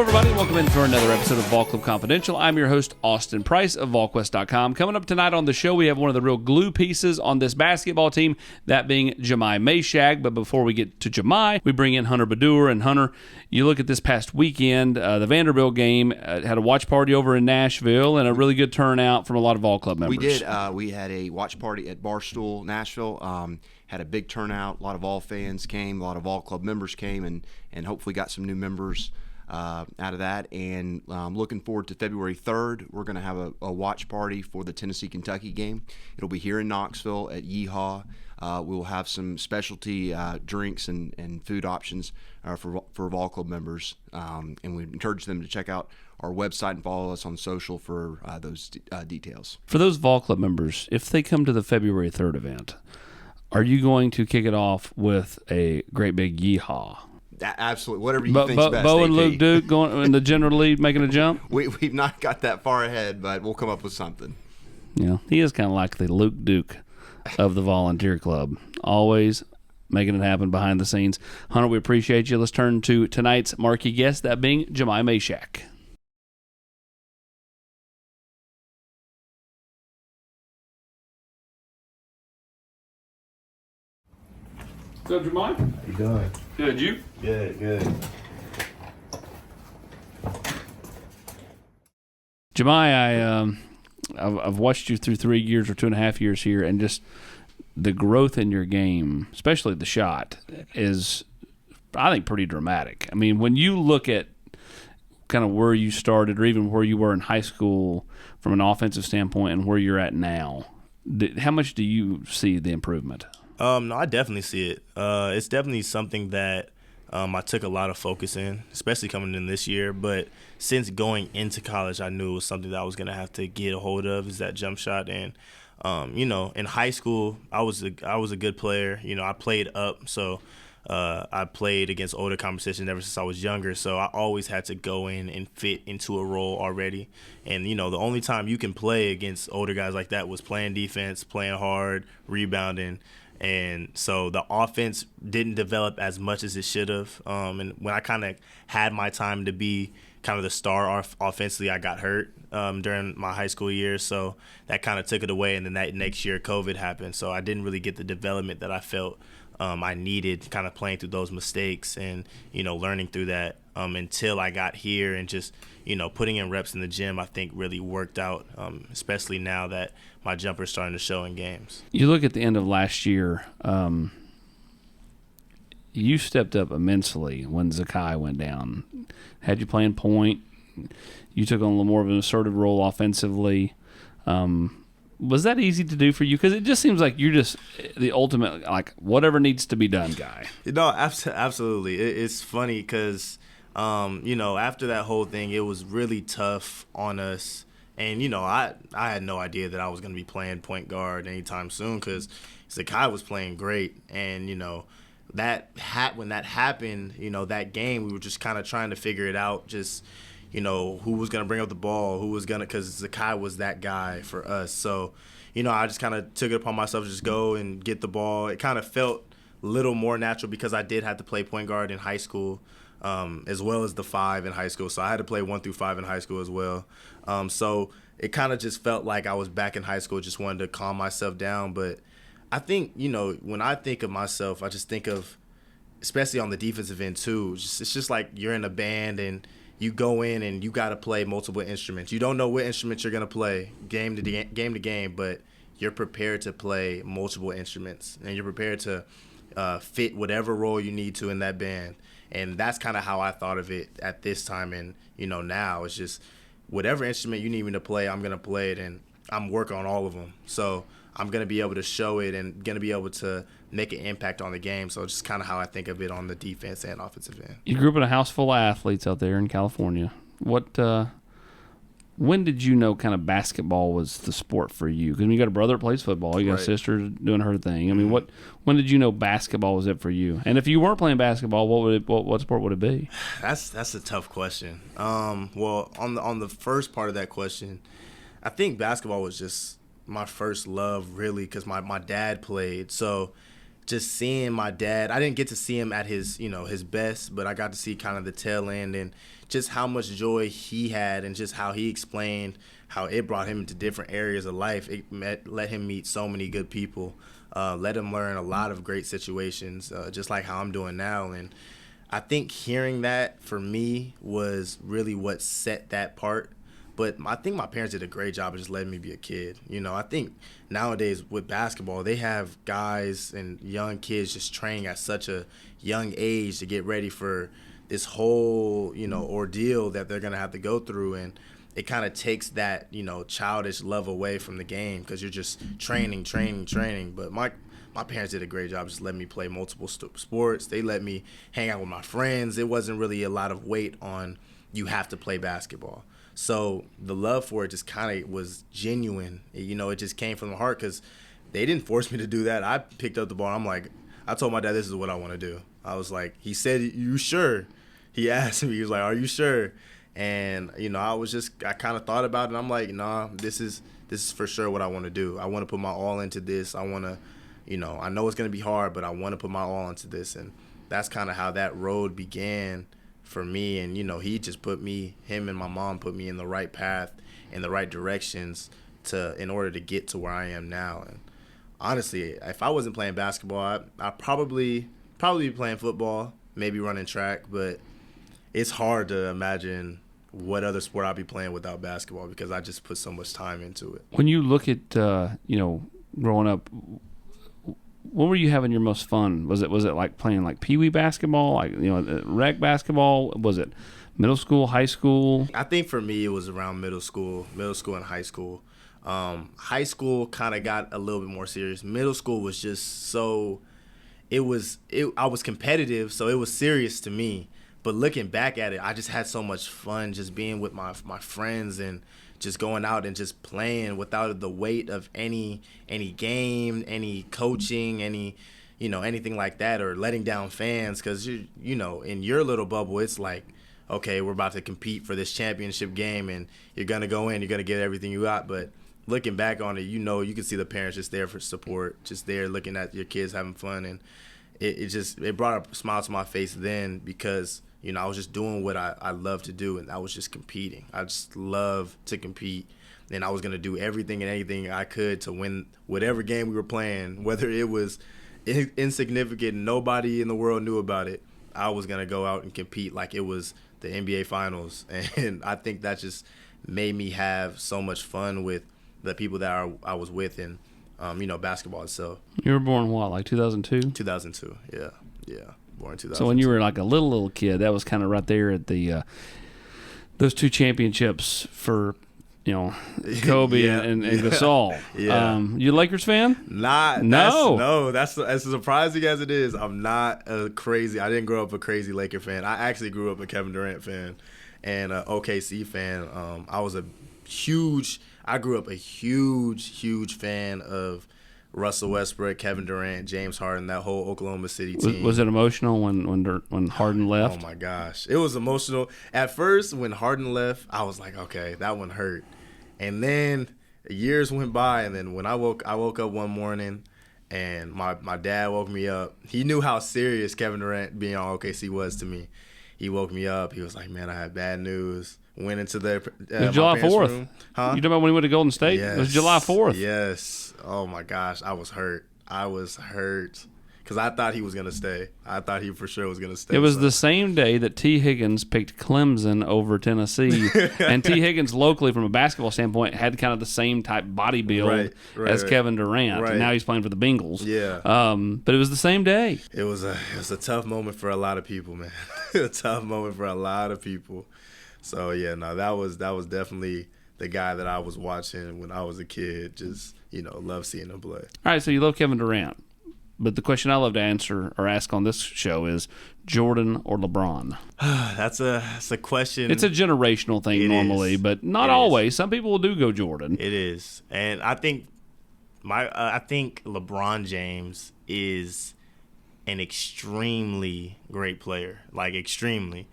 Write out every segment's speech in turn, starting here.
everybody. Welcome in for another episode of Vol Club Confidential. I'm your host, Austin Price of VolQuest.com. Coming up tonight on the show, we have one of the real glue pieces on this basketball team, that being Jahmai Mashack. But before we get to Jahmai, we bring in Hunter Badur. And Hunter, you look at this past weekend, the Vanderbilt game, had a watch party over in Nashville and a really good turnout from a lot of Vol Club members. We did. We had a watch party at Barstool, Nashville. Had a big turnout. A lot of Vol fans came. A lot of Vol Club members came, and hopefully got some new members out of that. And looking forward to February 3rd. We're going to have a watch party for the Tennessee-Kentucky game. It'll be here in Knoxville at Yeehaw. We'll have some specialty drinks and food options for Vol Club members. And we encourage them to check out our website and follow us on social for those details. For those Vol Club members, if they come to the February 3rd event, are you going to kick it off with a great big yeehaw? Absolutely. Whatever you think's best, Bo AP. and Luke Duke going in the general lead making a jump? We've not got that far ahead, but we'll come up with something. Yeah, he is kind of like the Luke Duke of the volunteer club. Always making it happen behind the scenes. Hunter, we appreciate you. Let's turn to tonight's marquee guest, that being Jahmai Mashack. What's up, Jahmai? How you doing? Good, you? Good. Jahmai, I've watched you through 3 years or 2.5 years here, and just the growth in your game, especially the shot, is, I think, pretty dramatic. I mean, when you look at kind of where you started or even where you were in high school from an offensive standpoint and where you're at now, how much do you see the improvement? No, I definitely see it. It's definitely something that I took a lot of focus in, especially coming in this year. But since going into college, I knew it was something that I was going to have to get a hold of, is that jump shot. And, in high school, I was a good player. I played up, so I played against older competition ever since I was younger. So I always had to go in and fit into a role already. And, the only time you can play against older guys like that was playing defense, playing hard, rebounding. And so the offense didn't develop as much as it should have. And when I kind of had my time to be kind of the star offensively, I got hurt during my high school years. So that kind of took it away. And then that next year, COVID happened. So I didn't really get the development that I felt I needed, kind of playing through those mistakes and, learning through that until I got here. And just, putting in reps in the gym, I think really worked out, especially now that my jumper's starting to show in games. You look at the end of last year, you stepped up immensely when Zakai went down. Had you playing point, you took on a little more of an assertive role offensively. Was that easy to do for you? Because it just seems like you're just the ultimate, like, whatever needs to be done guy. No, absolutely. It's funny because, after that whole thing, it was really tough on us. And, I had no idea that I was going to be playing point guard anytime soon because Zakai was playing great. And, when that happened, that game, we were just kind of trying to figure it out, just, who was going to bring up the ball, who was going to, because Zakai was that guy for us. So, I just kind of took it upon myself to just go and get the ball. It kind of felt a little more natural because I did have to play point guard in high school, as well as the 5 in high school. So I had to play 1 through 5 in high school as well. So it kind of just felt like I was back in high school, just wanted to calm myself down. But I think, when I think of myself, I just think of, especially on the defensive end too, it's just like you're in a band and you go in and you got to play multiple instruments. You don't know what instruments you're going to play game to game, but you're prepared to play multiple instruments and you're prepared to fit whatever role you need to in that band. And that's kind of how I thought of it at this time. And, now it's just whatever instrument you need me to play, I'm going to play it, and I'm working on all of them. So I'm going to be able to show it and going to be able to make an impact on the game. So it's just kind of how I think of it on the defense and offensive end. You grew up in a house full of athletes out there in California. When did you know kind of basketball was the sport for you? Because you got a brother that plays football. You got a sister doing her thing. I mean, when did you know basketball was it for you? And if you weren't playing basketball, what sport would it be? That's a tough question. Well, on the first part of that question, I think basketball was just my first love, really, because my dad played. So just seeing my dad, I didn't get to see him at his, his best, but I got to see kind of the tail end and just how much joy he had and just how he explained how it brought him into different areas of life. It let him meet so many good people, let him learn a lot of great situations, just like how I'm doing now. And I think hearing that for me was really what set that part. But I think my parents did a great job of just letting me be a kid. I think nowadays with basketball, they have guys and young kids just training at such a young age to get ready for this whole, ordeal that they're going to have to go through. And it kind of takes that, childish love away from the game because you're just training. But my parents did a great job just letting me play multiple sports. They let me hang out with my friends. It wasn't really a lot of weight on you have to play basketball. So the love for it just kind of was genuine. It just came from the heart because they didn't force me to do that. I picked up the ball. I told my dad, this is what I want to do. I was like, he said, you sure? He asked me, he was like, are you sure? And, I kind of thought about it. And I'm like, nah, this is for sure what I want to do. I want to put my all into this. I want to, I know it's going to be hard, but I want to put my all into this. And that's kind of how that road began for me. And, he just him and my mom put me in the right path, in the right directions in order to get to where I am now. And honestly, if I wasn't playing basketball, I'd probably be playing football, maybe running track, but it's hard to imagine what other sport I'd be playing without basketball because I just put so much time into it. When you look at, growing up, when were you having your most fun? Was it like playing like pee-wee basketball, like rec basketball? Was it middle school, high school? I think for me it was around middle school and high school. High school kind of got a little bit more serious. Middle school was just so I was competitive, so it was serious to me. But looking back at it, I just had so much fun just being with my friends and just going out and just playing without the weight of any game, any coaching, anything like that, or letting down fans. Because in your little bubble, it's like, okay, we're about to compete for this championship game, and you're gonna go in, you're gonna get everything you got. But looking back on it, you can see the parents just there for support, just there looking at your kids having fun, and it brought a smile to my face then because I was just doing what I love to do, and I was just competing. I just love to compete, and I was going to do everything and anything I could to win whatever game we were playing, whether it was insignificant, nobody in the world knew about it. I was going to go out and compete like it was the NBA Finals, and I think that just made me have so much fun with the people that I was with and, basketball itself. You were born what, like 2002? 2002, yeah. Born in 2002. So when you were like a little kid, that was kind of right there at the those two championships for Kobe yeah, and Gasol. Yeah. You a Lakers fan? No. That's as surprising as it is. I'm not I didn't grow up a crazy Laker fan. I actually grew up a Kevin Durant fan and an OKC fan. I grew up a huge fan of Russell Westbrook, Kevin Durant, James Harden, that whole Oklahoma City team. Was it emotional when Harden left? Oh my gosh, it was emotional. At first, when Harden left, I was like, okay, that one hurt. And then years went by, and then when I woke up one morning, and my dad woke me up. He knew how serious Kevin Durant being on OKC was to me. He woke me up. He was like, man, I had bad news. Went into the it was July 4th. Room. Huh? You talking about when he went to Golden State? Yes. It was July 4th. Yes. Oh my gosh, I was hurt because I thought he was gonna stay. I thought he for sure was gonna stay. It was the same day that T. Higgins picked Clemson over Tennessee, and T. Higgins locally, from a basketball standpoint, had kind of the same type body build as Kevin Durant. Right. And now he's playing for the Bengals. Yeah. But it was the same day. It was a tough moment for a lot of people, man. A tough moment for a lot of people. So yeah, no, that was definitely the guy that I was watching when I was a kid. Just love seeing him play. All right, so you love Kevin Durant, but the question I love to answer or ask on this show is Jordan or LeBron. That's a question. It's a generational thing normally, but not always. Some people do go Jordan. It is, and I think I think LeBron James is an extremely great player, like extremely.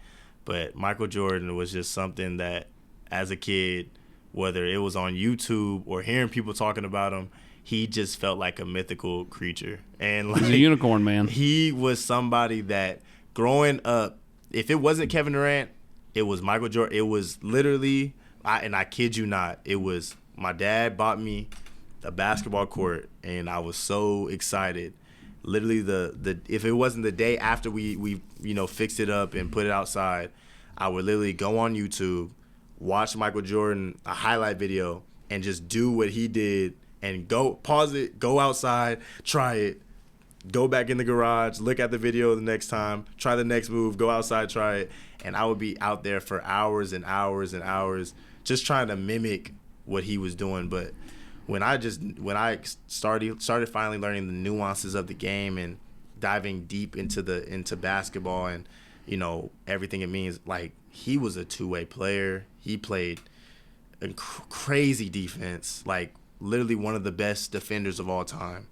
But Michael Jordan was just something that, as a kid, whether it was on YouTube or hearing people talking about him, he just felt like a mythical creature. And like, He's a unicorn, man. He was somebody that growing up, if it wasn't Kevin Durant, it was Michael Jordan. It was literally, and I kid you not, it was my dad bought me a basketball court, and I was so excited. Literally, the if it wasn't the day after we fixed it up and put it outside, I would literally go on YouTube, watch Michael Jordan, a highlight video, and just do what he did and go pause it, go outside, try it, go back in the garage, look at the video the next time, try the next move, go outside, try it. And I would be out there for hours and hours and hours just trying to mimic what he was doing. But when I started finally learning the nuances of the game and diving deep into basketball and everything it means, like, he was a two-way player. He played a crazy defense, like literally one of the best defenders of all time.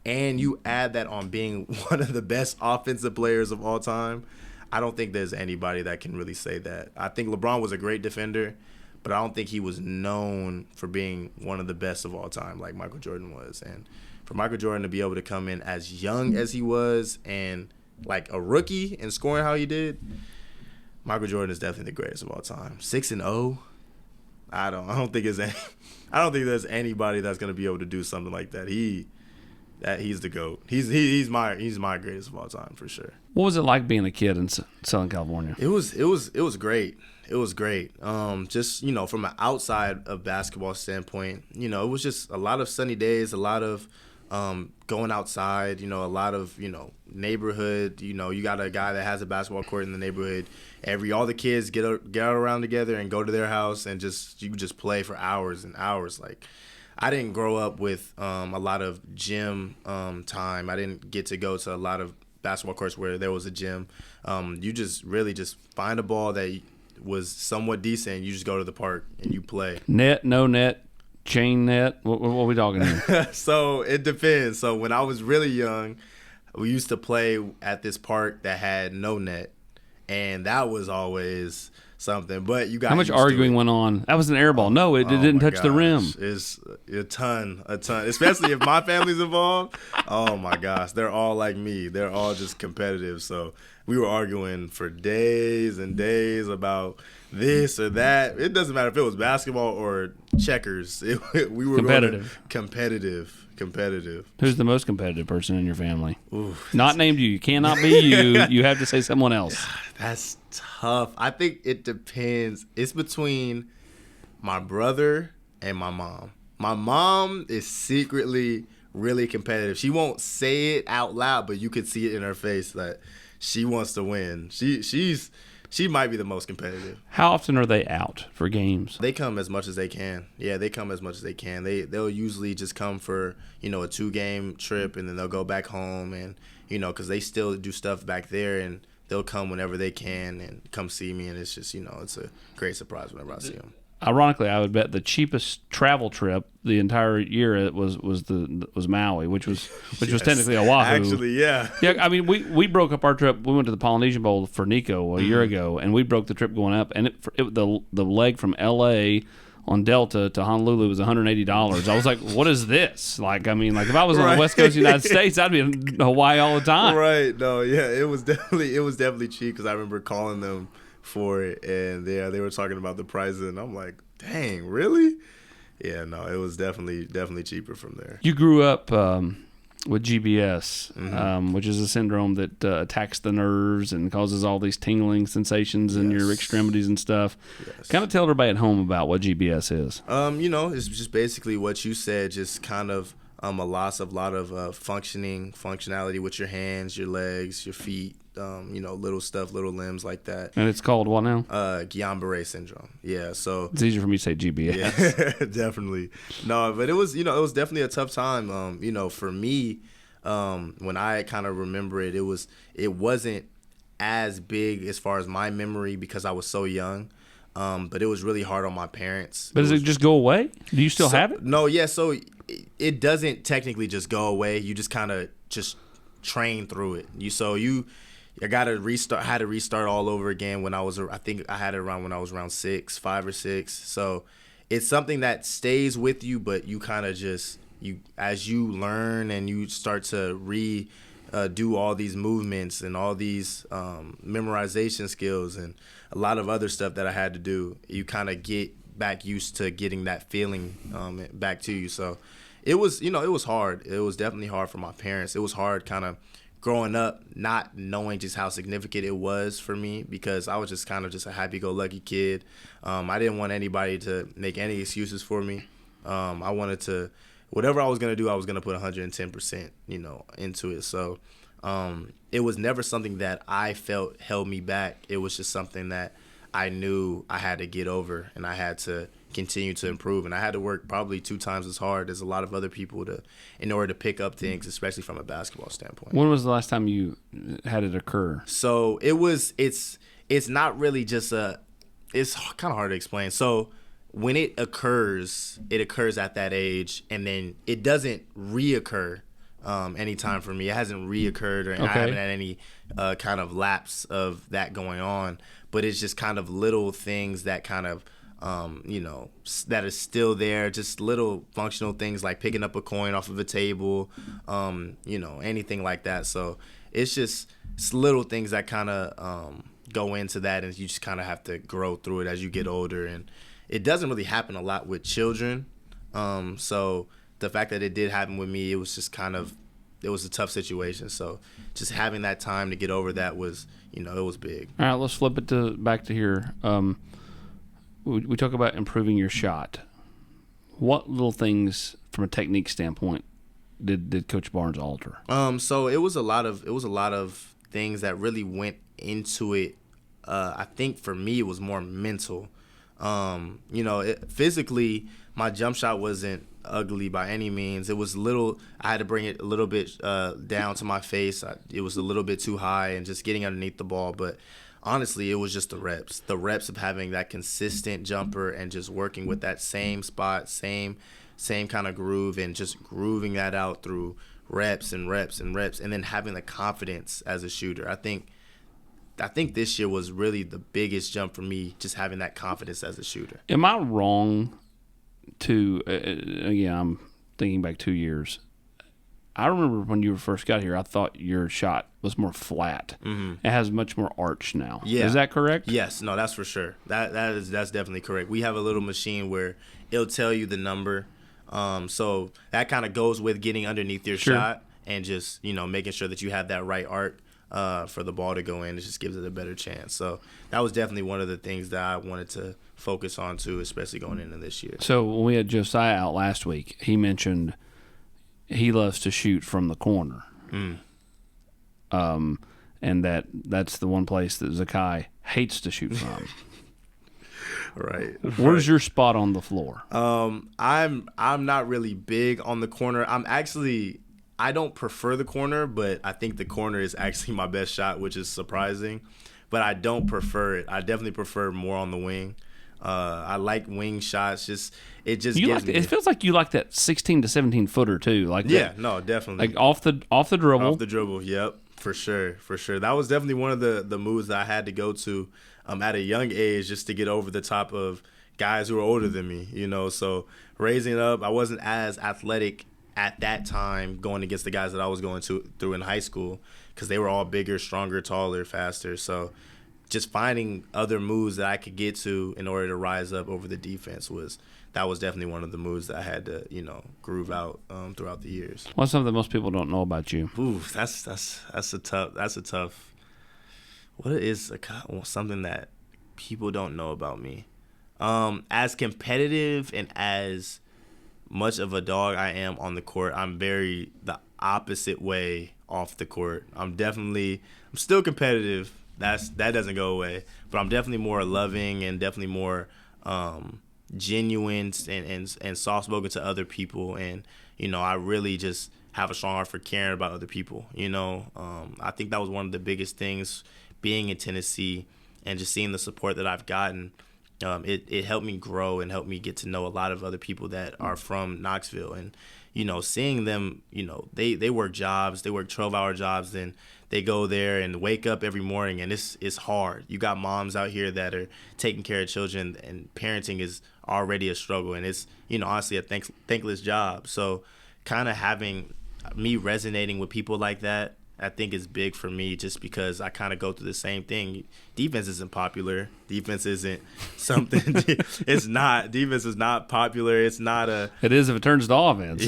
And you add that on being one of the best offensive players of all time, I don't think there's anybody that can really say that. I think LeBron was a great defender, but I don't think he was known for being one of the best of all time like Michael Jordan was. And for Michael Jordan to be able to come in as young as he was and like a rookie and scoring how he did, Michael Jordan is definitely the greatest of all time. 6-0. I don't think there's anybody that's gonna be able to do something like that. He's the GOAT. He's my greatest of all time for sure. What was it like being a kid in Southern California? It was great. It was great. Just from an outside of basketball standpoint, it was just a lot of sunny days, a lot of going outside. A lot of neighborhood. You got a guy that has a basketball court in the neighborhood. All the kids get out around together and go to their house and you just play for hours and hours. Like, I didn't grow up with a lot of gym time. I didn't get to go to a lot of basketball courts where there was a gym. You just really just find a ball that was somewhat decent. You just go to the park and you play. Net, no net, chain net. What are we talking here? So it depends. So when I was really young, we used to play at this park that had no net, and that was always something. But you got how much arguing went on? That was an air ball. No, it didn't touch the rim. It's a ton. Especially if my family's involved. Oh my gosh, they're all like me. They're all just competitive. So we were arguing for days and days about this or that. It doesn't matter if it was basketball or checkers. We were competitive. Who's the most competitive person in your family? Ooh, not named you. You cannot be you. You have to say someone else. That's tough. I think it depends. It's between my brother and my mom. My mom is secretly really competitive. She won't say it out loud, but you could see it in her face that she wants to win. She might be the most competitive. How often are they out for games? They come as much as they can. Yeah, they come as much as they can. They'll usually just come for, a 2-game trip, and then they'll go back home and, because they still do stuff back there, and they'll come whenever they can and come see me, and it's just, it's a great surprise whenever I see them. Ironically, I would bet the cheapest travel trip the entire year was Maui, which was technically Oahu. Actually, yeah. Yeah, I mean, we broke up our trip. We went to the Polynesian Bowl for Nico a year ago, and we broke the trip going up. And the leg from L.A. on Delta to Honolulu was $180. I was like, what is this? Like, I mean, like if I was on the West Coast of the United States, I'd be in Hawaii all the time. Right. No, yeah, it was definitely cheap because I remember calling them for it, and they were talking about the prices, and I'm like, dang, really? Yeah, no, it was definitely cheaper from there. You grew up with GBS, which is a syndrome that attacks the nerves and causes all these tingling sensations in your extremities and stuff. Yes. Kind of tell everybody at home about what GBS is. It's just basically what you said, just kind of a lot of functionality with your hands, your legs, your feet, little stuff, little limbs like that. And it's called what now? Guillain-Barré syndrome. Yeah, so it's easier for me to say GBS. Yeah, definitely. No, but it was definitely a tough time. For me, when I kind of remember it, it wasn't as big as far as my memory because I was so young. But it was really hard on my parents. But does it just go away? Do you still have it? No, yeah. So it doesn't technically just go away. You just kind of just train through it. I got to restart. Had to restart all over again when I think I had it around when I was around 5 or 6. So it's something that stays with you, but you kind of just as you learn and you start to do all these movements and all these memorization skills and a lot of other stuff that I had to do, you kind of get back used to getting that feeling back to you. So it was, it was hard. It was definitely hard for my parents. It was hard kind of growing up, not knowing just how significant it was for me, because I was just kind of just a happy-go-lucky kid. I didn't want anybody to make any excuses for me. I wanted to, whatever I was going to do, I was going to put 110%, into it. So it was never something that I felt held me back. It was just something that I knew I had to get over, and I had to continue to improve, and I had to work probably 2 times as hard as a lot of other people in order to pick up things, especially from a basketball standpoint. When was the last time you had it occur? So it's not really just it's kind of hard to explain. So when it occurs at that age, and then it doesn't reoccur anytime for me. It hasn't reoccurred, or I haven't had any kind of lapse of that going on. But it's just kind of little things that kind of, that is still there. Just little functional things like picking up a coin off of a table, anything like that. So it's just little things that kind of go into that, and you just kind of have to grow through it as you get older. And it doesn't really happen a lot with children. So the fact that it did happen with me, it was just it was a tough situation. So just having that time to get over that was, it was big. All right, let's flip it back to here. We talk about improving your shot. What little things from a technique standpoint did Coach Barnes alter? So it was a lot of things that really went into it. I think for me it was more mental. Physically, my jump shot wasn't ugly by any means. It was I had to bring it a little bit down to my face. It was a little bit too high and just getting underneath the ball. But honestly, it was just the reps of having that consistent jumper and just working with that same spot, same kind of groove, and just grooving that out through reps and reps and reps, and then having the confidence as a shooter. I think this year was really the biggest jump for me, just having that confidence as a shooter. Am I wrong to, again, I'm thinking back 2 years. I remember when you first got here, I thought your shot was more flat. Mm-hmm. It has much more arch now. Yeah. Is that correct? Yes. No, that's for sure. That's definitely correct. We have a little machine where it'll tell you the number. So that kind of goes with getting underneath your shot and just, making sure that you have that right arc for the ball to go in. It just gives it a better chance. So that was definitely one of the things that I wanted to focus on too, especially going into this year. So when we had Josiah out last week, he mentioned he loves to shoot from the corner. And that's the one place that Zakai hates to shoot from. Right. Where's your spot on the floor? I'm not really big on the corner. I don't prefer the corner, but I think the corner is actually my best shot, which is surprising. But I don't prefer it. I definitely prefer more on the wing. I like wing shots. It feels like you like that 16 to 17 footer too. No, definitely. Like off the dribble. Off the dribble. Yep, for sure. That was definitely one of the moves that I had to go to at a young age, just to get over the top of guys who were older than me. So raising up, I wasn't as athletic at that time going against the guys that I was going through in high school, because they were all bigger, stronger, taller, faster. So just finding other moves that I could get to in order to rise up over the defense was definitely one of the moves that I had to, groove out throughout the years. What's something that most people don't know about you? Ooh, that's a tough. What is something that people don't know about me? As competitive and as much of a dog I am on the court, I'm very the opposite way off the court. I'm still competitive. That doesn't go away, but I'm definitely more loving and definitely more genuine and soft-spoken to other people. And, I really just have a strong heart for caring about other people. I think that was one of the biggest things being in Tennessee and just seeing the support that I've gotten. It helped me grow and helped me get to know a lot of other people that are from Knoxville. And, seeing them, they work jobs, they work 12-hour jobs, then they go there and wake up every morning, and it's hard. You got moms out here that are taking care of children, and parenting is already a struggle, and it's, honestly a thankless job. So kind of having me resonating with people like that, I think is big for me, just because I kind of go through the same thing. Defense isn't popular. Defense isn't something. It's not. Defense is not popular. It's not a. It is if it turns to offense.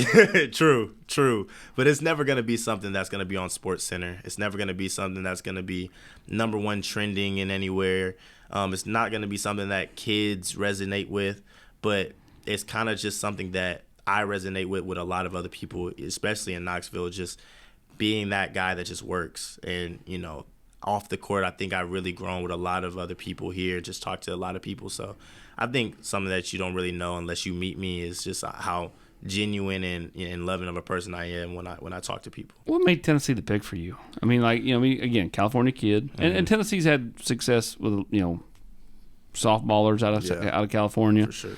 True. But it's never going to be something that's going to be on Sports Center. It's never going to be something that's going to be number one trending in anywhere. It's not going to be something that kids resonate with, but it's kind of just something that I resonate with a lot of other people, especially in Knoxville, just being that guy that just works. And, off the court, I think I've really grown with a lot of other people here, just talked to a lot of people. So I think something that you don't really know unless you meet me is just how genuine and loving of a person I am when I talk to people. What made Tennessee the pick for you? I mean, again, California kid. And Tennessee's had success with, softballers out of California. For sure.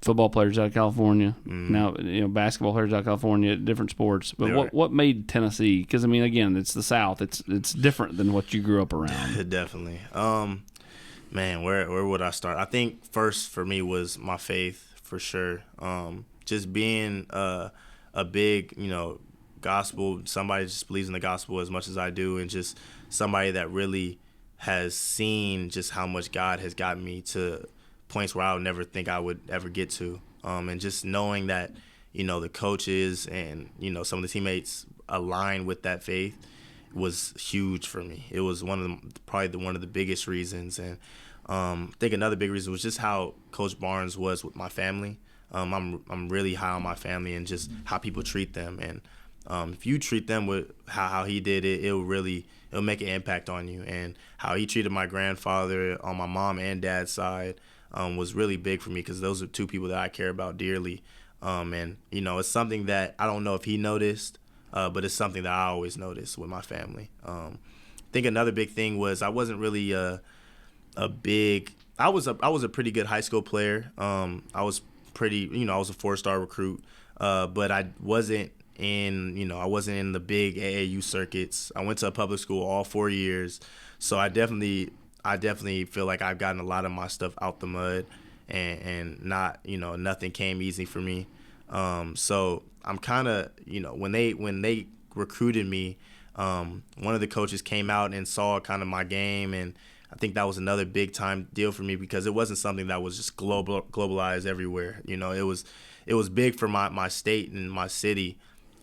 Football players out of California. Now, basketball players out of California, different sports. But what made Tennessee? Because, I mean, again, it's the South. It's different than what you grew up around. Definitely. Man, where would I start? I think first for me was my faith, for sure. Just being a big, gospel, somebody just believes in the gospel as much as I do, and just somebody that really has seen just how much God has gotten me to points where I would never think I would ever get to. And just knowing that, the coaches and, some of the teammates align with that faith was huge for me. It was probably one of the biggest reasons. And I think another big reason was just how Coach Barnes was with my family. I'm really high on my family and just how people treat them. And if you treat them with how he did it, it'll make an impact on you. And how he treated my grandfather on my mom and dad's side was really big for me, because those are two people that I care about dearly. And, it's something that I don't know if he noticed, but it's something that I always notice with my family. I think another big thing was I wasn't really I was a pretty good high school player. I was pretty, I was a 4-star recruit, but I wasn't in the big AAU circuits. I went to a public school all 4 years, so I definitely feel like I've gotten a lot of my stuff out the mud, and not, nothing came easy for me. So I'm kind of, when they recruited me, one of the coaches came out and saw kind of my game, and I think that was another big time deal for me, because it wasn't something that was just globalized everywhere. It was big for my state and my city,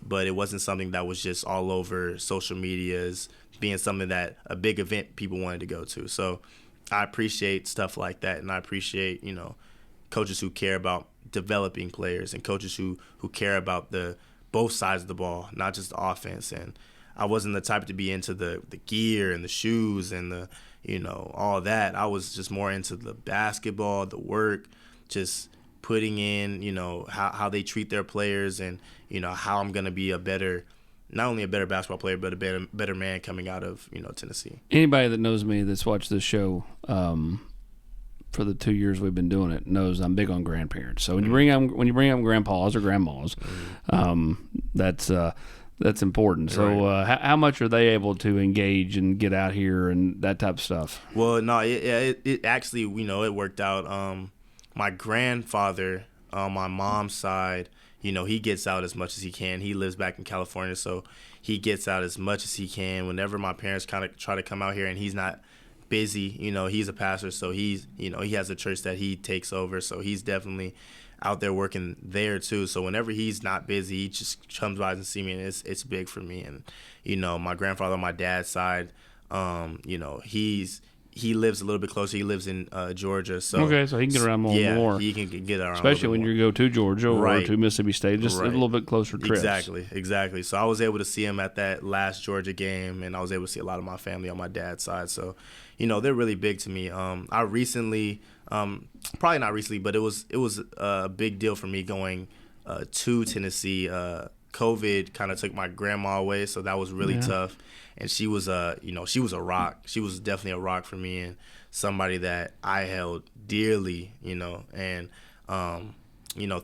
but it wasn't something that was just all over social media as being something that a big event people wanted to go to. So I appreciate stuff like that, and I appreciate, coaches who care about developing players and coaches who care about both sides of the ball, not just the offense. And I wasn't the type to be into the gear and the shoes and the, all that. I was just more into the basketball, the work, just putting in, how they treat their players, and, how I'm going to be not only a better basketball player, but a better man coming out of, Tennessee. Anybody that knows me that's watched this show for the 2 years we've been doing it knows I'm big on grandparents. So when you bring up grandpas or grandmas, that's important. So how much are they able to engage and get out here and that type of stuff? Well, no, it actually, it worked out. My grandfather on my mom's side, he gets out as much as he can. He lives back in California, so he gets out as much as he can. Whenever my parents kind of try to come out here and he's not busy, he's a pastor, so he has a church that he takes over, so he's definitely out there working there too. So whenever he's not busy, he just comes by and see me, and it's big for me. And my grandfather on my dad's side, he lives a little bit closer. He lives in Georgia, so so he can get around more. Yeah, he can get around, especially when you go to Georgia or to Mississippi State, just a little bit closer trips. Exactly. So I was able to see him at that last Georgia game, and I was able to see a lot of my family on my dad's side. So, they're really big to me. I recently, probably not recently, but it was a big deal for me going to Tennessee. COVID kind of took my grandma away, so that was really tough. And she was she was a rock. She was definitely a rock for me, and somebody that I held dearly, and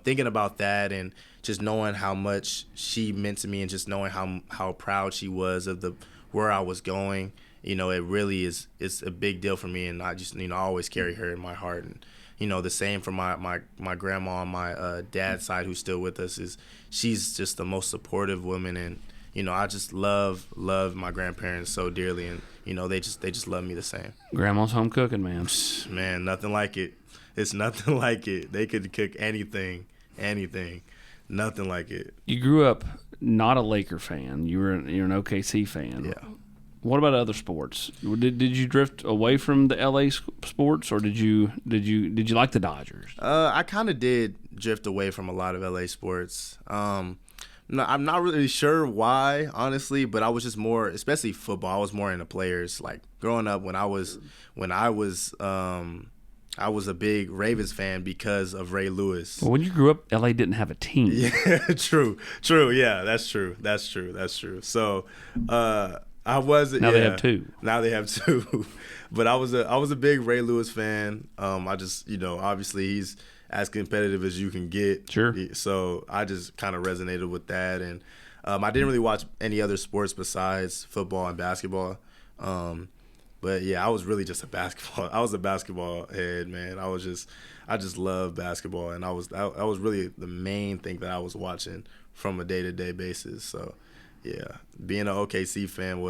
thinking about that and just knowing how much she meant to me, and just knowing how proud she was of where I was going, it really is a big deal for me. And I just I always carry her in my heart, and the same for my grandma on my dad's side, who's still with us. She's just the most supportive woman, and I just love my grandparents so dearly, and they just love me the same. Grandma's home cooking, man. Man, nothing like it. It's nothing like it. They could cook anything, nothing like it. You grew up not a Laker fan. You're an OKC fan. Yeah. What about other sports? Did you drift away from the LA sports, or did you like the Dodgers? I kind of did drift away from a lot of LA sports. No, I'm not really sure why, honestly, but I was just more, especially football. I was more into players. Like growing up, when I was a big Ravens fan because of Ray Lewis. Well, when you grew up, LA didn't have a team. Yeah, true. Yeah, that's true. So, I was. Now they have two. Now they have two. But I was a big Ray Lewis fan. I just, obviously he's as competitive as you can get. Sure. So I just kind of resonated with that, and I didn't really watch any other sports besides football and basketball. But yeah, I was really just a basketball head, man. I just love basketball, and that was really the main thing that I was watching from a day-to-day basis. So yeah, being an OKC fan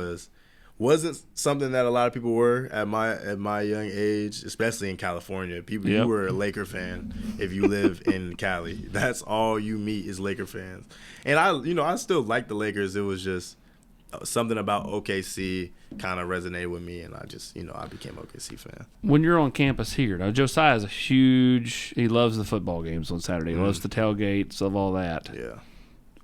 wasn't something that a lot of people were at my young age, especially in California. People, Yep. You were a Laker fan if you live in Cali. That's all you meet is Laker fans. And I still like the Lakers. It was just something about OKC kind of resonated with me, and I just, I became an OKC fan. When you're on campus here, now Josiah's he loves the football games on Saturday. He loves the tailgates, of all that. Yeah.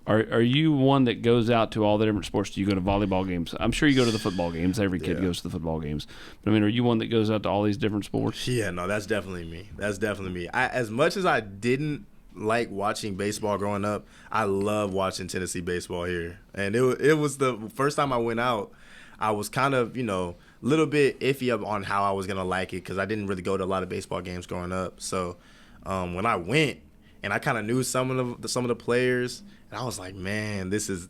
Are you one that goes out to all the different sports? Do you go to volleyball games? I'm sure you go to the football games. Every kid goes to the football games. But, are you one that goes out to all these different sports? Yeah, no, that's definitely me. As much as I didn't like watching baseball growing up, I love watching Tennessee baseball here. And it was the first time I went out, I was kind of, a little bit iffy on how I was going to like it because I didn't really go to a lot of baseball games growing up. So when I went, and I kind of knew some of the players, and I was like, man, this is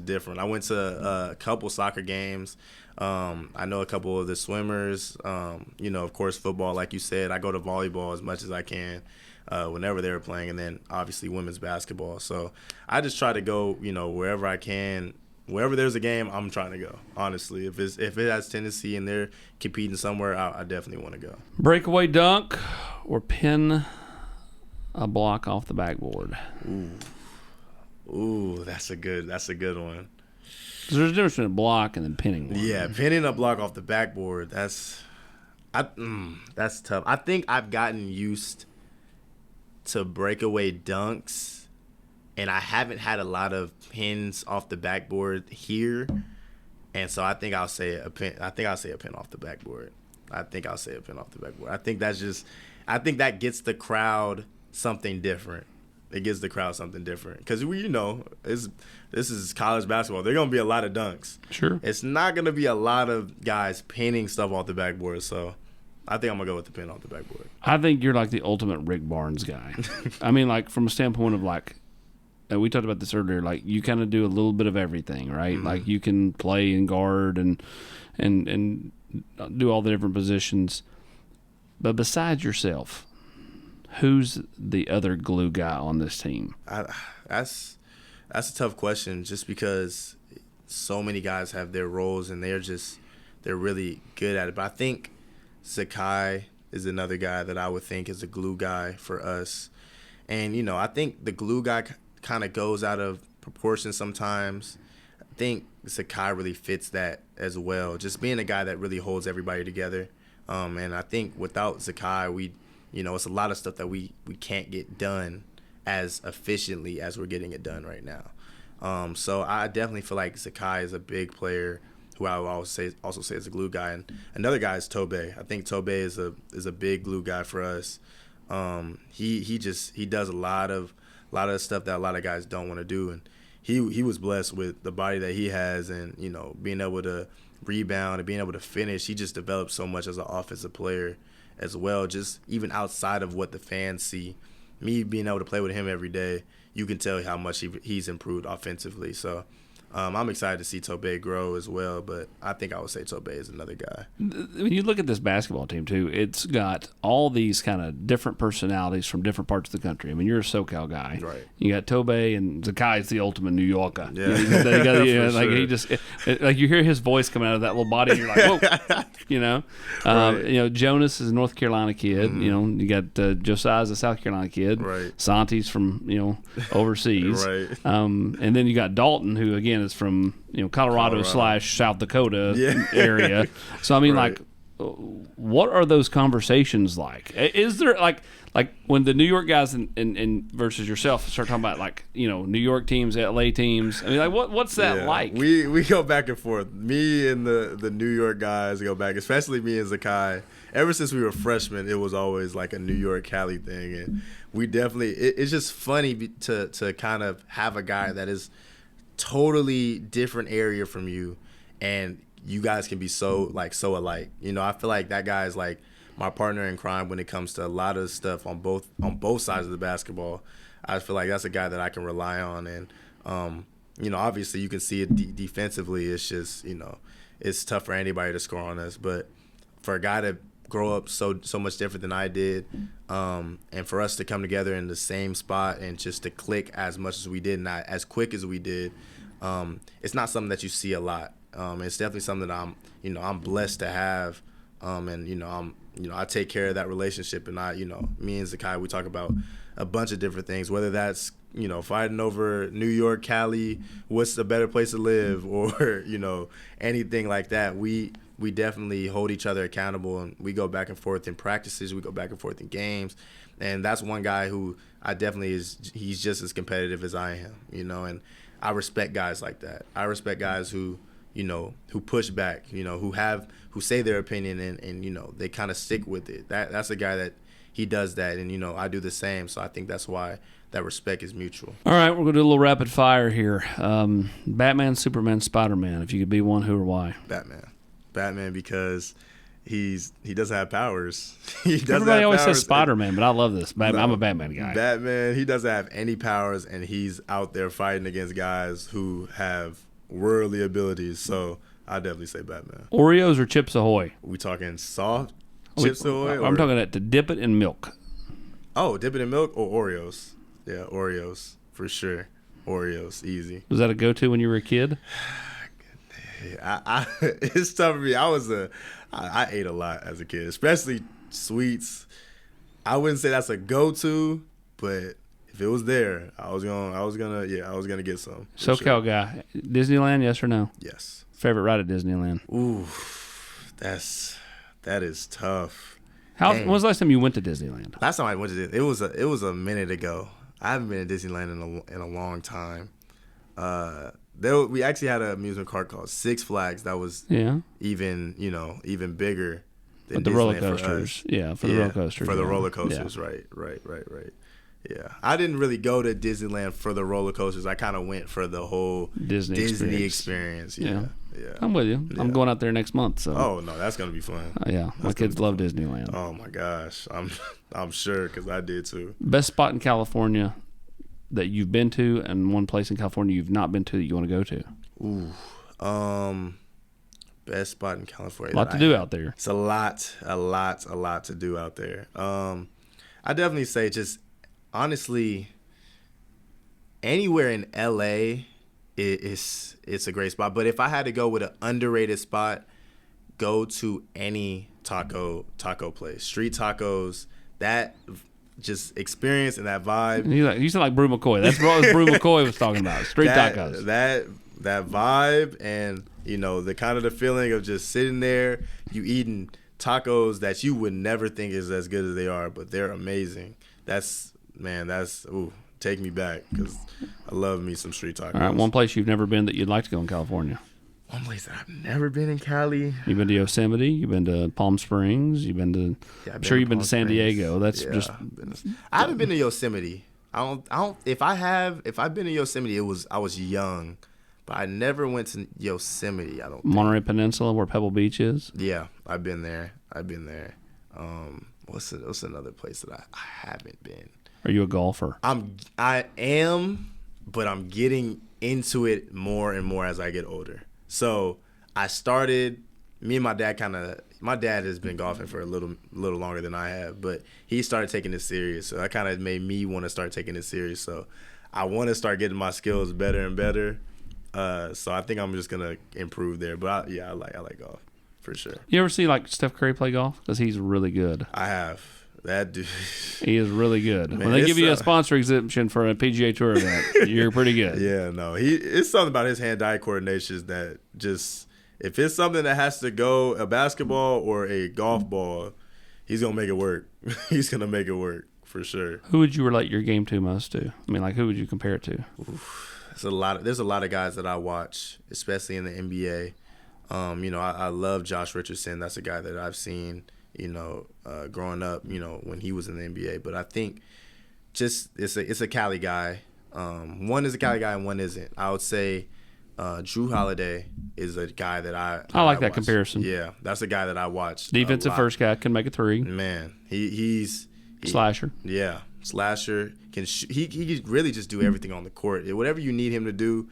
different. I went to a couple soccer games. I know a couple of the swimmers. Of course, football, like you said. I go to volleyball as much as I can whenever they were playing, and then obviously women's basketball. So I just try to go, wherever I can. Wherever there's a game, I'm trying to go. Honestly, if it has Tennessee and they're competing somewhere, I definitely want to go. Breakaway dunk or pin a block off the backboard. Ooh, that's a good one. There's a difference between a block and then pinning one. Yeah, pinning a block off the backboard, that's tough. I think I've gotten used to breakaway dunks, and I haven't had a lot of pins off the backboard here, and so I think I'll say a pin. I think I'll say a pin off the backboard. I think that gets the crowd something different. It gives the crowd something different because this is college basketball. There are gonna be a lot of dunks. Sure. It's not gonna be a lot of guys pinning stuff off the backboard. So I think I'm gonna go with the pin off the backboard. I think you're like the ultimate Rick Barnes guy. Like from a standpoint of we talked about this earlier. Like you kind of do a little bit of everything, right? Mm-hmm. Like you can play and guard and do all the different positions. But besides yourself, who's the other glue guy on this team? That's a tough question just because so many guys have their roles and they're really good at it. But I think Zakai is another guy that I would think is a glue guy for us. And, I think the glue guy kind of goes out of proportion sometimes. I think Zakai really fits that as well, just being a guy that really holds everybody together. And I think without Zakai, it's a lot of stuff that we can't get done as efficiently as we're getting it done right now. So I definitely feel like Zakai is a big player who I would also say is a glue guy. And another guy is Tobe. I think Tobe is a big glue guy for us. He does a lot of stuff that a lot of guys don't want to do, and he was blessed with the body that he has, and being able to rebound and being able to finish. He just developed so much as an offensive player as well, just even outside of what the fans see. Me being able to play with him every day, you can tell how much he's improved offensively. So I'm excited to see Tobey grow as well, but I think I would say Tobey is another guy. When you look at this basketball team too, it's got all these kind of different personalities from different parts of the country. I mean, you're a SoCal guy, Right? You got Tobey, and Zakai's the ultimate New Yorker. Yeah, like he just like you hear his voice coming out of that little body, and you're like, whoa, Right. Jonas is a North Carolina kid. Mm-hmm. You got Josiah's a South Carolina kid. Right. Santi's from overseas. Right. And then you got Dalton, who again is from Colorado / South Dakota area. So I mean, Right. like, what are those conversations like? Is there like when the New York guys and versus yourself start talking about like New York teams, LA teams? I mean, like what's that like? We go back and forth. Me and the New York guys go back, especially me and Zakai. Ever since we were freshmen, it was always like a New York Cali thing, and we definitely it's just funny to kind of have a guy that is totally different area from you, and you guys can be so alike. I feel like that guy is like my partner in crime when it comes to a lot of stuff on both sides of the basketball. I feel like that's a guy that I can rely on, and obviously you can see it defensively. It's just it's tough for anybody to score on us, but for a guy to grow up so much different than I did, and for us to come together in the same spot and just to click as much as we did, not as quick as we did, it's not something that you see a lot. It's definitely something that I'm blessed to have, and I take care of that relationship, and me and Zakai, we talk about a bunch of different things, whether that's fighting over New York, Cali, what's a better place to live, or anything like that. We definitely hold each other accountable, and we go back and forth in practices, we go back and forth in games, and that's one guy who I definitely he's just as competitive as I am, and I respect guys like that. I respect guys who push back, who say their opinion and they kind of stick with it. That's a guy that he does that, and I do the same. So I think that's why that respect is mutual. All right, we're gonna do a little rapid fire here. Batman, Superman, Spider-Man. If you could be one, who or why? Batman because he doesn't have powers. Everybody always says Spider-Man, but I love this. Batman. I'm a Batman guy. Batman, he doesn't have any powers, and he's out there fighting against guys who have worldly abilities. So I definitely say Batman. Oreos or Chips Ahoy? We talking soft Chips Ahoy? I'm talking to dip it in milk. Oh, dip it in milk or Oreos? Yeah, Oreos for sure. Oreos, easy. Was that a go-to when you were a kid? It's tough for me. I ate a lot as a kid, especially sweets. I wouldn't say that's a go-to, but if it was there, I was gonna get some. SoCal guy, Disneyland, yes or no? Yes. Favorite ride at Disneyland? Ooh, that is tough. When was the last time you went to Disneyland? Last time I went to Disneyland, it was a minute ago. I haven't been to Disneyland in a long time. We actually had an amusement park called Six Flags that was even bigger than the Disneyland roller for coasters. us. For the roller coasters. For the roller coasters, right. Yeah, I didn't really go to Disneyland for the roller coasters. I kind of went for the whole Disney experience. Yeah. I'm with you. Yeah. I'm going out there next month. So. Oh no, that's gonna be fun. My kids love Disneyland. Oh my gosh, I'm sure because I did too. Best spot in California that you've been to, and one place in California you've not been to that you want to go to? Best spot in California. A lot to do out there. It's a lot to do out there. I definitely say just honestly, anywhere in LA it's a great spot. But if I had to go with an underrated spot, go to any taco place. Street tacos, that just experience and that vibe. You sound like Brew McCoy. That's what Brew McCoy was talking about. Street tacos. That vibe and the kind of the feeling of just sitting there, you eating tacos that you would never think is as good as they are, but they're amazing. That's take me back because I love me some street tacos. All right, one place you've never been that you'd like to go in California. One place that I've never been in Cali. You've been to Yosemite. You've been to Palm Springs. You've been to. I'm sure you've been to San Diego. That's just. I haven't been to Yosemite. I don't. If I've been to Yosemite, I was young, but I never went to Yosemite. I don't. Monterey Peninsula, where Pebble Beach is. Yeah, I've been there. What's another place that I haven't been? Are you a golfer? I am, but I'm getting into it more and more as I get older. So I started. Me and my dad my dad has been golfing for a little longer than I have, but he started taking it serious. So that kind of made me want to start taking it serious. So I want to start getting my skills better and better. So I think I'm just gonna improve there. But I like golf for sure. You ever see like Steph Curry play golf? Because he's really good. I have. That dude. He is really good. Man, when they give you a sponsor exemption for a PGA Tour event, you're pretty good. Yeah, no. It's something about his hand-eye coordination that just, if it's something that has to go, a basketball or a golf ball, he's going to make it work. He's going to make it work for sure. Who would you relate your game to most to? I mean, like, who would you compare it to? There's a lot of guys that I watch, especially in the NBA. I love Josh Richardson. That's a guy that I've seen, growing up, when he was in the NBA. But I think just it's a Cali guy. One is a Cali guy and one isn't. I would say Drew Holiday is a guy that I like that watch. comparison. Yeah, that's a guy that I watch. Defensive first guy, can make a three. Man, he's Slasher. Yeah, slasher. He really just do everything on the court. Whatever you need him to do,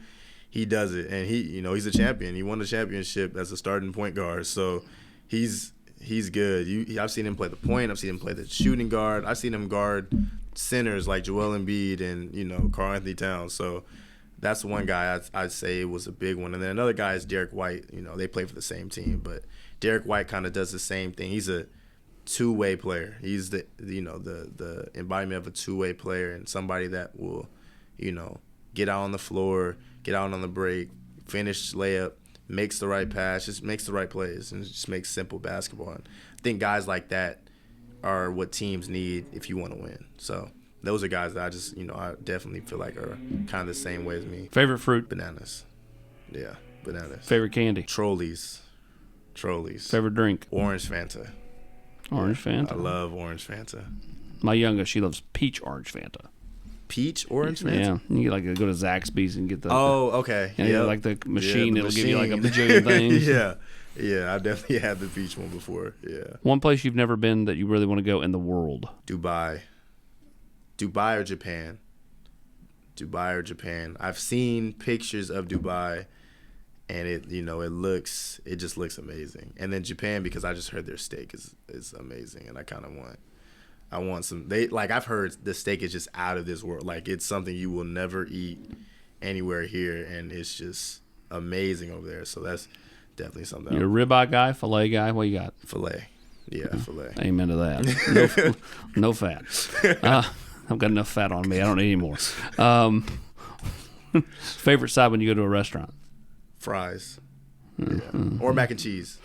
he does it. And he's a champion. He won the championship as a starting point guard. So he's good. I've seen him play the point. I've seen him play the shooting guard. I've seen him guard centers like Joel Embiid and Karl Anthony Towns. So that's one guy I'd say was a big one. And then another guy is Derek White. They play for the same team, but Derek White kind of does the same thing. He's a two-way player. He's the embodiment of a two-way player and somebody that will, get out on the floor, get out on the break, finish layup, makes the right pass, just makes the right plays, and just makes simple basketball. And I think guys like that are what teams need if you want to win. So those are guys that I just, I definitely feel like are kind of the same way as me. Favorite fruit? Bananas. Yeah, bananas. Favorite candy? Trolleys. Favorite drink? Orange Fanta. Orange Fanta? I love Orange Fanta. My youngest, she loves peach orange Fanta. Peach orange Fanta? Yeah. You can go to Zaxby's and get the... Oh, okay. Yeah, like the machine, it'll give you like a bajillion things. Yeah, I definitely had the peach one before. Yeah. One place you've never been that you really want to go in the world? Dubai or Japan. I've seen pictures of Dubai, and it just looks amazing. And then Japan, because I just heard their steak is amazing, and I want some. I've heard the steak is just out of this world. Like, it's something you will never eat anywhere here, and it's just amazing over there. So that's definitely something. You're a ribeye guy, filet guy. What you got? Filet. Yeah, filet. Amen to that. No fat. I've got enough fat on me. I don't need any more. Favorite side when you go to a restaurant? Fries. Yeah. Or mac and cheese.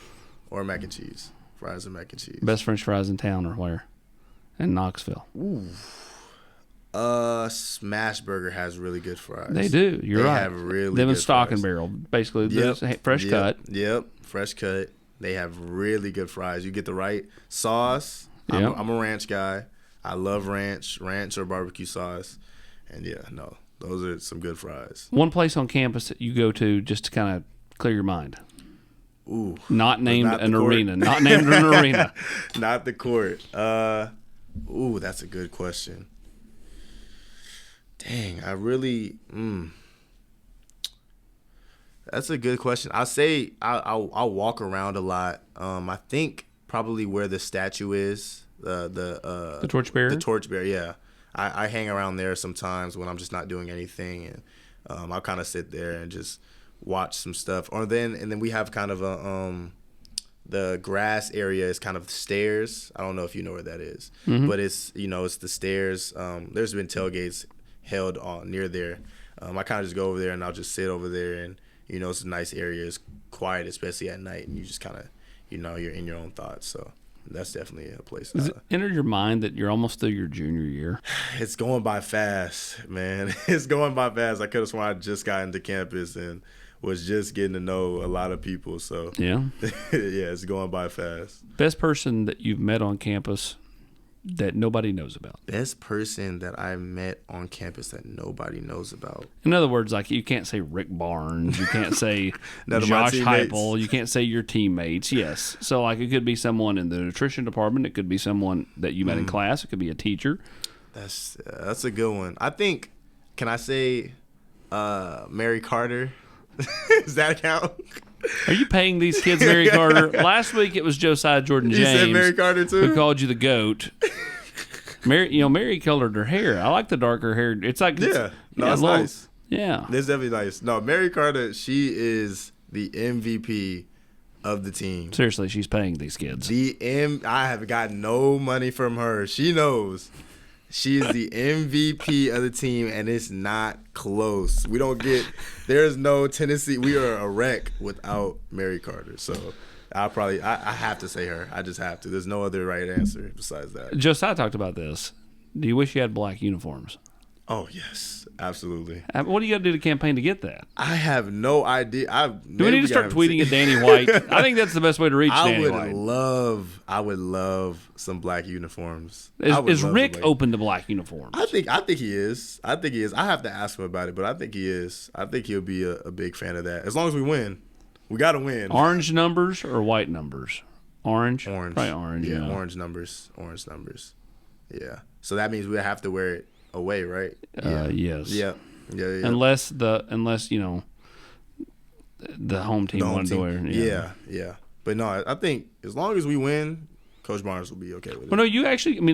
Fries and mac and cheese. Best French fries in town or where? In Knoxville. Ooh. Smash Burger has really good fries. They do. You're right. They have really Them good and Stock fries. and Barrel. Basically, fresh cut. Yep, fresh cut. They have really good fries. You get the right sauce. Yep. I'm a ranch guy. I love ranch or barbecue sauce. And those are some good fries. One place on campus that you go to just to kind of clear your mind. Ooh. Not named an arena. Not named an arena. Not the court. That's a good question. Dang, I really. That's a good question. I'll say I'll walk around a lot. I think probably where the statue is. The torchbearer? The torchbearer, yeah. I hang around there sometimes when I'm just not doing anything, and I'll kind of sit there and just watch some stuff. And then we have kind of the grass area is kind of stairs. I don't know if you know where that is, but it's it's the stairs. There's been tailgates held near there. I kind of just go over there and I'll just sit over there, and it's a nice area. It's quiet, especially at night, and you just kind of you're in your own thoughts. So that's definitely a place. Does it enter your mind that you're almost through your junior year? It's going by fast, man. It's going by fast. I could have sworn I just got into campus and was just getting to know a lot of people. So yeah, it's going by fast. Best person that you've met on campus that nobody knows about? Best person that I met on campus that nobody knows about. In other words, like, you can't say Rick Barnes, you can't say Josh Heupel, you can't say your teammates. Yes, so like it could be someone in the nutrition department, it could be someone that you met in class, it could be a teacher. That's a good one. I think. Can I say? Mary Carter. Does that count? Are you paying these kids Mary Carter? Last week it was Josiah Jordan James. You said Mary Carter too? Who called you the GOAT. Mary colored her hair. I like the darker hair. It's like it's little, nice. Yeah, it's definitely nice. No, Mary Carter, she is the MVP of the team. Seriously, she's paying these kids. I have got no money from her. She knows. She is the MVP of the team, and it's not close. There's no Tennessee. We are a wreck without Mary Carter. So I have to say her. I just have to. There's no other right answer besides that. Josiah talked about this. Do you wish you had black uniforms? Oh, yes, absolutely. What do you got to do to campaign to get that? I have no idea. Do we need to start tweeting at Danny White? I think that's the best way to reach Danny White. I would love some black uniforms. Is Rick open to black uniforms? I think he is. I have to ask him about it, but I think he is. I think he'll be a big fan of that. As long as we win. We got to win. Orange numbers or white numbers? Orange. Probably orange. Yeah, orange numbers. Yeah. So that means we have to wear it away, right? Yes. Yeah. Unless the home team wanted to wear. Yeah. But no, I think as long as we win, Coach Barnes will be okay with it. Well, no,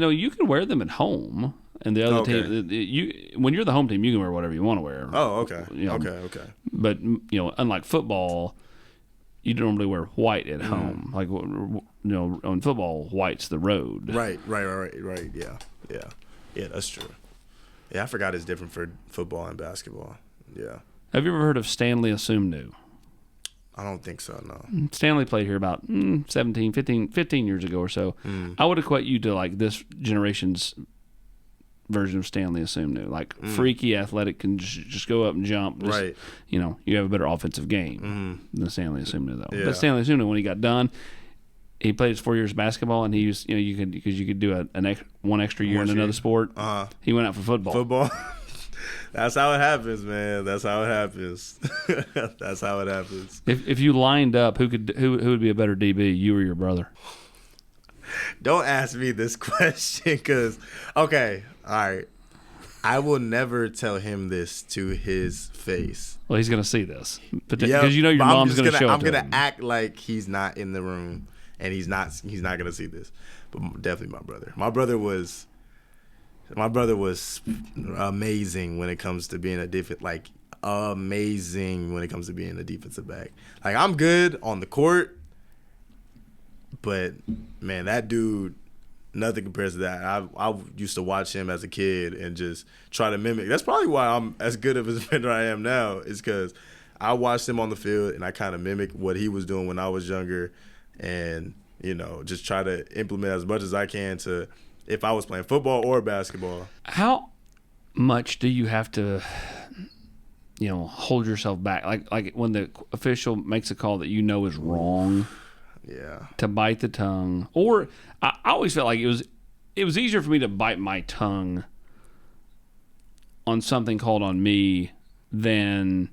you can wear them at home, and the other team. When you're the home team, you can wear whatever you want to wear. Oh, okay. Okay. But unlike football, you normally wear white at home. Like on football, white's the road. Right. Yeah. That's true. Yeah, I forgot it's different for football and basketball. Yeah. Have you ever heard of Stanley Asumnu? I don't think so, no. Stanley played here about 15 years ago or so. I would equate you to like this generation's version of Stanley Asumnu. Like freaky, athletic, can just go up and jump. Right. You have a better offensive game than Stanley Asumnu, though. Yeah. But Stanley Asumnu, when he got done, he played his 4 years of basketball, and he used, you could do one extra year in another sport. He went out for football. That's how it happens, man. That's how it happens. That's how it happens. If you lined up, who would be a better DB, you or your brother? Don't ask me this question, because okay, all right. I will never tell him this to his face. Well, he's gonna see this because your mom's gonna show it. I'm gonna act like he's not in the room. And he's not gonna see this, but definitely my brother. My brother was amazing when it comes to being amazing when it comes to being a defensive back. Like, I'm good on the court, but man, that dude, nothing compares to that. I used to watch him as a kid and just try to mimic. That's probably why I'm as good of a defender I am now. Is because I watched him on the field and I kind of mimic what he was doing when I was younger. And, just try to implement as much as I can to, if I was playing football or basketball. How much do you have to, hold yourself back? Like when the official makes a call that is wrong. Yeah. To bite the tongue. Or I always felt like it was easier for me to bite my tongue on something called on me than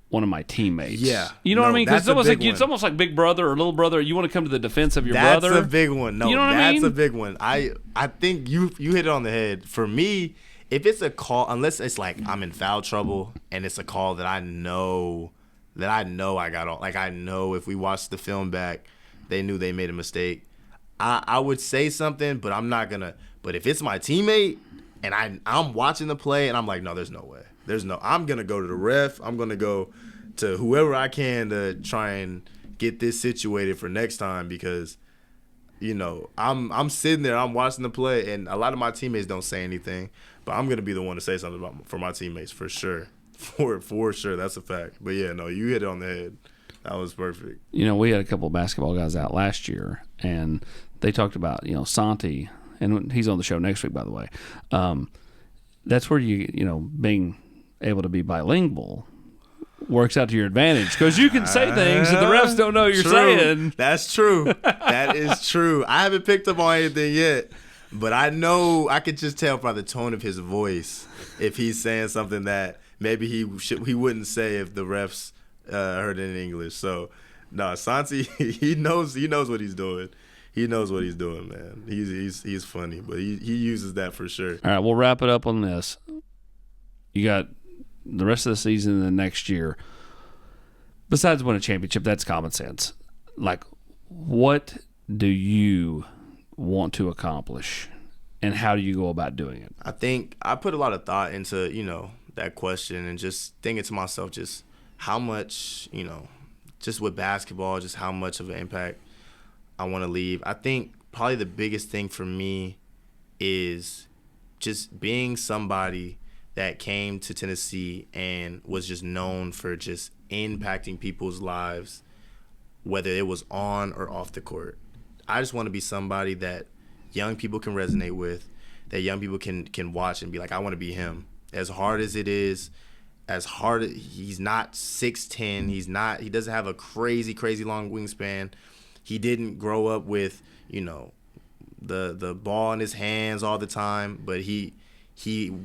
one of my teammates. Yeah. You know what I mean? Because it's almost like big brother or little brother. You want to come to the defense of your brother. That's a big one. No, you know what I mean? That's a big one. I think you hit it on the head. For me, if it's a call, unless it's like I'm in foul trouble and it's a call that I know I got on. Like, I know if we watch the film back, they knew they made a mistake. I would say something, but I'm not going to. But if it's my teammate and I'm watching the play and I'm like, no, there's no way. I'm going to go to the ref. I'm going to go to whoever I can to try and get this situated for next time because, I'm sitting there, I'm watching the play, and a lot of my teammates don't say anything, but I'm going to be the one to say something for my teammates for sure. For sure. That's a fact. But, yeah, no, you hit it on the head. That was perfect. We had a couple of basketball guys out last year, and they talked about, Santi, and he's on the show next week, by the way. That's where being able to be bilingual works out to your advantage because you can say things that the refs don't know you're saying. That's true. That is true. I haven't picked up on anything yet, but I know I could just tell by the tone of his voice if he's saying something that maybe he wouldn't say if the refs heard it in English. So, no, Santi, he knows what he's doing. He knows what he's doing, man. He's funny, but he uses that for sure. All right, we'll wrap it up on this. You got the rest of the season and the next year, besides win a championship, that's common sense. Like, what do you want to accomplish, and how do you go about doing it? I think I put a lot of thought into, that question, and just thinking to myself just how much, just with basketball, just how much of an impact I want to leave. I think probably the biggest thing for me is just being somebody that came to Tennessee and was just known for just impacting people's lives, whether it was on or off the court. I just want to be somebody that young people can resonate with, that young people can watch and be like, I want to be him. As hard as it is, he's not 6'10", he doesn't have a crazy long wingspan. He didn't grow up with, the ball in his hands all the time, but he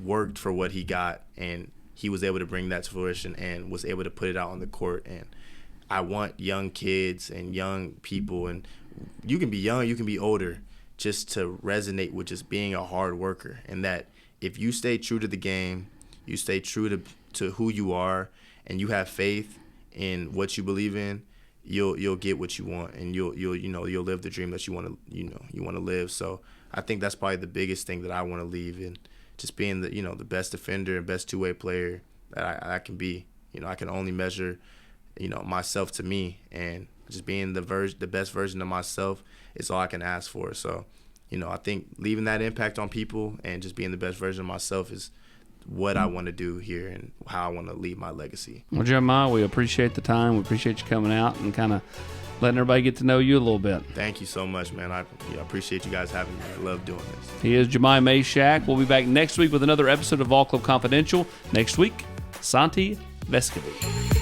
worked for what he got, and he was able to bring that to fruition and was able to put it out on the court. And I want young kids and young people, and you can be young, you can be older, just to resonate with just being a hard worker, and that if you stay true to the game, you stay true to who you are, and you have faith in what you believe in, you'll get what you want, and you'll live the dream that you want to live. So I think that's probably the biggest thing that I want to leave, in just being the best defender and best two-way player that I can be. I can only measure myself to me, and just being the best version of myself is all I can ask for. So I think leaving that impact on people and just being the best version of myself is what I want to do here and how I want to leave my legacy. Well, Jahmai, we appreciate the time. We appreciate you coming out and kind of letting everybody get to know you a little bit. Thank you so much, man. I appreciate you guys having me. I love doing this. He is Jahmai Mashack. We'll be back next week with another episode of All Club Confidential. Next week, Santi Vescovi.